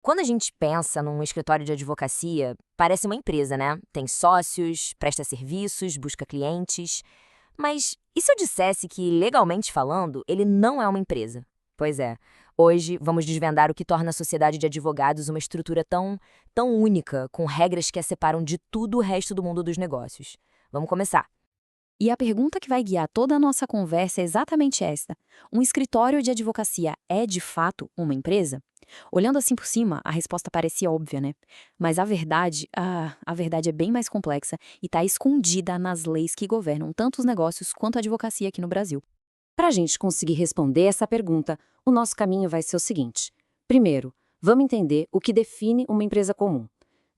Quando a gente pensa num escritório de advocacia, parece uma empresa, né? Tem sócios, presta serviços, busca clientes. Mas e se eu dissesse que, legalmente falando, ele não é uma empresa? Pois é. Hoje vamos desvendar o que torna a sociedade de advogados uma estrutura tão única, com regras que a separam de tudo o resto do mundo dos negócios. Vamos começar. E a pergunta que vai guiar toda a nossa conversa é exatamente esta: um escritório de advocacia é de fato uma empresa? Olhando assim por cima, a resposta parecia óbvia, né? Mas a verdade é bem mais complexa e está escondida nas leis que governam tanto os negócios quanto a advocacia aqui no Brasil. Para a gente conseguir responder essa pergunta, o nosso caminho vai ser o seguinte: primeiro, vamos entender o que define uma empresa comum.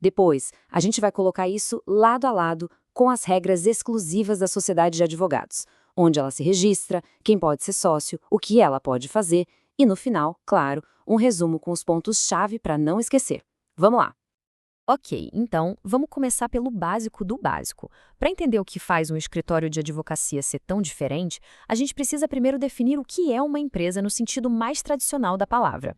Depois, a gente vai colocar isso lado a lado com as regras exclusivas da sociedade de advogados, onde ela se registra, quem pode ser sócio, o que ela pode fazer e, no final, claro, um resumo com os pontos-chave para não esquecer. Vamos lá! Ok, então vamos começar pelo básico do básico. Para entender o que faz um escritório de advocacia ser tão diferente, a gente precisa primeiro definir o que é uma empresa no sentido mais tradicional da palavra.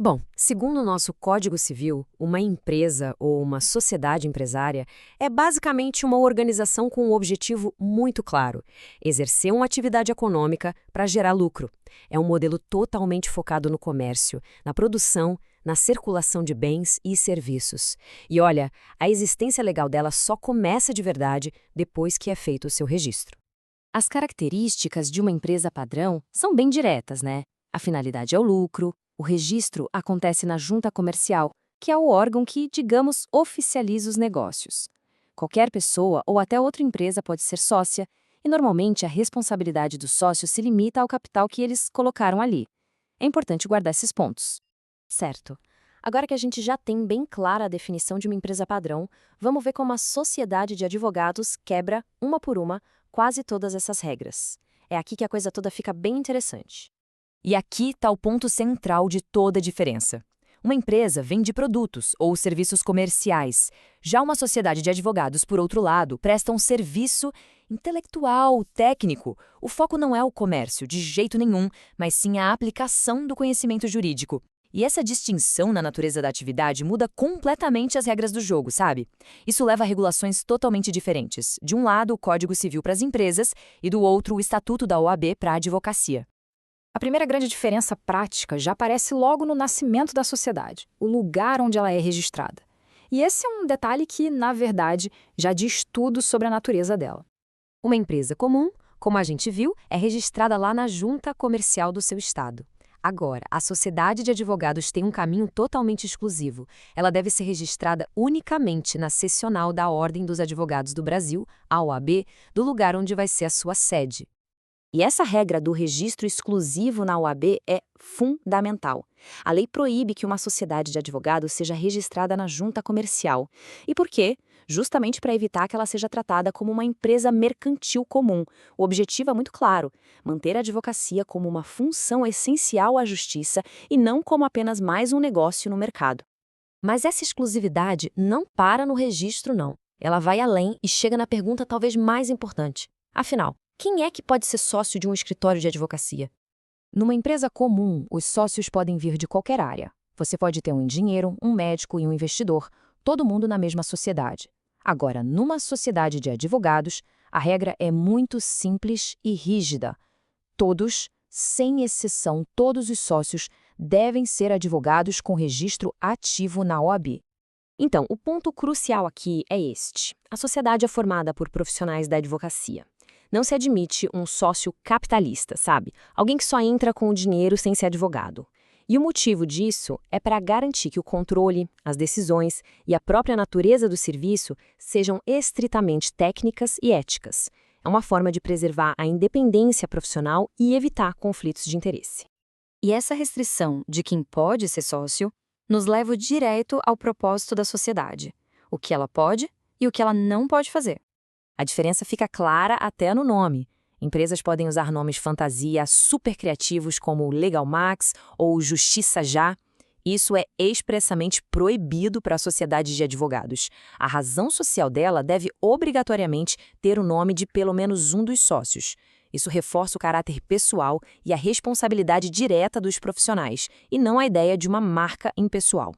Bom, segundo o nosso Código Civil, uma empresa ou uma sociedade empresária é basicamente uma organização com um objetivo muito claro: exercer uma atividade econômica para gerar lucro. É um modelo totalmente focado no comércio, na produção, na circulação de bens e serviços. E olha, a existência legal dela só começa de verdade depois que é feito o seu registro. As características de uma empresa padrão são bem diretas, né? A finalidade é o lucro, o registro acontece na junta comercial, que é o órgão que, digamos, oficializa os negócios. Qualquer pessoa ou até outra empresa pode ser sócia, e normalmente a responsabilidade do sócio se limita ao capital que eles colocaram ali. É importante guardar esses pontos. Certo. Agora que a gente já tem bem clara a definição de uma empresa padrão, vamos ver como a sociedade de advogados quebra, uma por uma, quase todas essas regras. É aqui que a coisa toda fica bem interessante. E aqui está o ponto central de toda a diferença. Uma empresa vende produtos ou serviços comerciais. Já uma sociedade de advogados, por outro lado, presta um serviço intelectual, técnico. O foco não é o comércio, de jeito nenhum, mas sim a aplicação do conhecimento jurídico. E essa distinção na natureza da atividade muda completamente as regras do jogo, sabe? Isso leva a regulações totalmente diferentes. De um lado, o Código Civil para as empresas e do outro, o Estatuto da OAB para a advocacia. A primeira grande diferença prática já aparece logo no nascimento da sociedade, o lugar onde ela é registrada. E esse é um detalhe que, na verdade, já diz tudo sobre a natureza dela. Uma empresa comum, como a gente viu, é registrada lá na junta comercial do seu estado. Agora, a sociedade de advogados tem um caminho totalmente exclusivo. Ela deve ser registrada unicamente na seccional da Ordem dos Advogados do Brasil, a OAB, do lugar onde vai ser a sua sede. E essa regra do registro exclusivo na OAB é fundamental. A lei proíbe que uma sociedade de advogados seja registrada na junta comercial. E por quê? Justamente para evitar que ela seja tratada como uma empresa mercantil comum. O objetivo é muito claro: manter a advocacia como uma função essencial à justiça e não como apenas mais um negócio no mercado. Mas essa exclusividade não para no registro, não. Ela vai além e chega na pergunta talvez mais importante. Afinal, quem é que pode ser sócio de um escritório de advocacia? Numa empresa comum, os sócios podem vir de qualquer área. Você pode ter um engenheiro, um médico e um investidor, todo mundo na mesma sociedade. Agora, numa sociedade de advogados, a regra é muito simples e rígida. Todos, sem exceção, todos os sócios devem ser advogados com registro ativo na OAB. Então, o ponto crucial aqui é este: a sociedade é formada por profissionais da advocacia. Não se admite um sócio capitalista, sabe? Alguém que só entra com o dinheiro sem ser advogado. E o motivo disso é para garantir que o controle, as decisões e a própria natureza do serviço sejam estritamente técnicas e éticas. É uma forma de preservar a independência profissional e evitar conflitos de interesse. E essa restrição de quem pode ser sócio nos leva direto ao propósito da sociedade: o que ela pode e o que ela não pode fazer. A diferença fica clara até no nome. Empresas podem usar nomes fantasia super criativos como Legal Max ou Justiça Já. Isso é expressamente proibido para a sociedade de advogados. A razão social dela deve obrigatoriamente ter o nome de pelo menos um dos sócios. Isso reforça o caráter pessoal e a responsabilidade direta dos profissionais, e não a ideia de uma marca impessoal.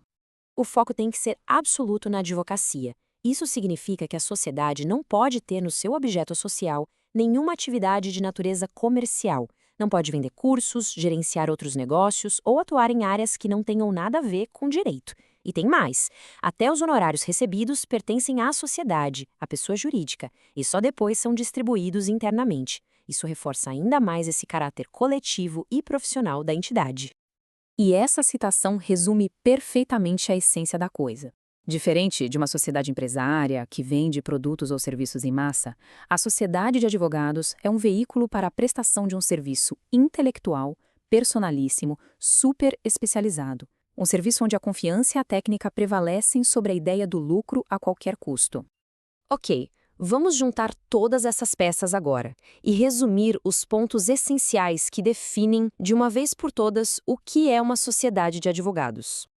o foco tem que ser absoluto na advocacia. Isso significa que a sociedade não pode ter no seu objeto social nenhuma atividade de natureza comercial. Não pode vender cursos, gerenciar outros negócios ou atuar em áreas que não tenham nada a ver com direito. E tem mais: até os honorários recebidos pertencem à sociedade, à pessoa jurídica, e só depois são distribuídos internamente. Isso reforça ainda mais esse caráter coletivo e profissional da entidade. E essa citação resume perfeitamente a essência da coisa. Diferente de uma sociedade empresária que vende produtos ou serviços em massa, a sociedade de advogados é um veículo para a prestação de um serviço intelectual, personalíssimo, super especializado. Um serviço onde a confiança e a técnica prevalecem sobre a ideia do lucro a qualquer custo. Ok, vamos juntar todas essas peças agora e resumir os pontos essenciais que definem, de uma vez por todas, o que é uma sociedade de advogados.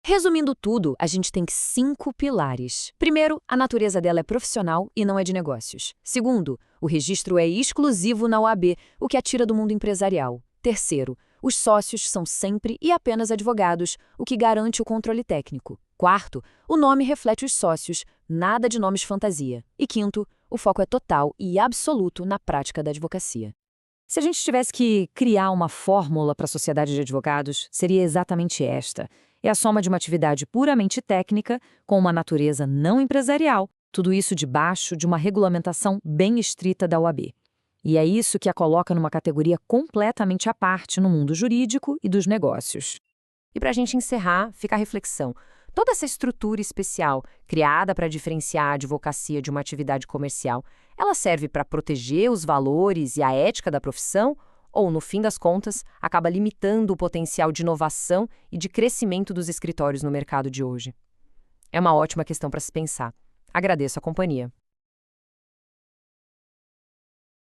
Resumindo tudo, a gente tem 5 pilares. Primeiro, a natureza dela é profissional e não é de negócios. Segundo, o registro é exclusivo na OAB, o que a tira do mundo empresarial. Terceiro, os sócios são sempre e apenas advogados, o que garante o controle técnico. Quarto, o nome reflete os sócios, nada de nomes fantasia. E quinto, o foco é total e absoluto na prática da advocacia. Se a gente tivesse que criar uma fórmula para a sociedade de advogados, seria exatamente esta. É a soma de uma atividade puramente técnica com uma natureza não empresarial, tudo isso debaixo de uma regulamentação bem estrita da OAB. E é isso que a coloca numa categoria completamente à parte no mundo jurídico e dos negócios. E para a gente encerrar, fica a reflexão. Toda essa estrutura especial, criada para diferenciar a advocacia de uma atividade comercial, ela serve para proteger os valores e a ética da profissão? Ou, no fim das contas, acaba limitando o potencial de inovação e de crescimento dos escritórios no mercado de hoje? É uma ótima questão para se pensar. Agradeço a companhia.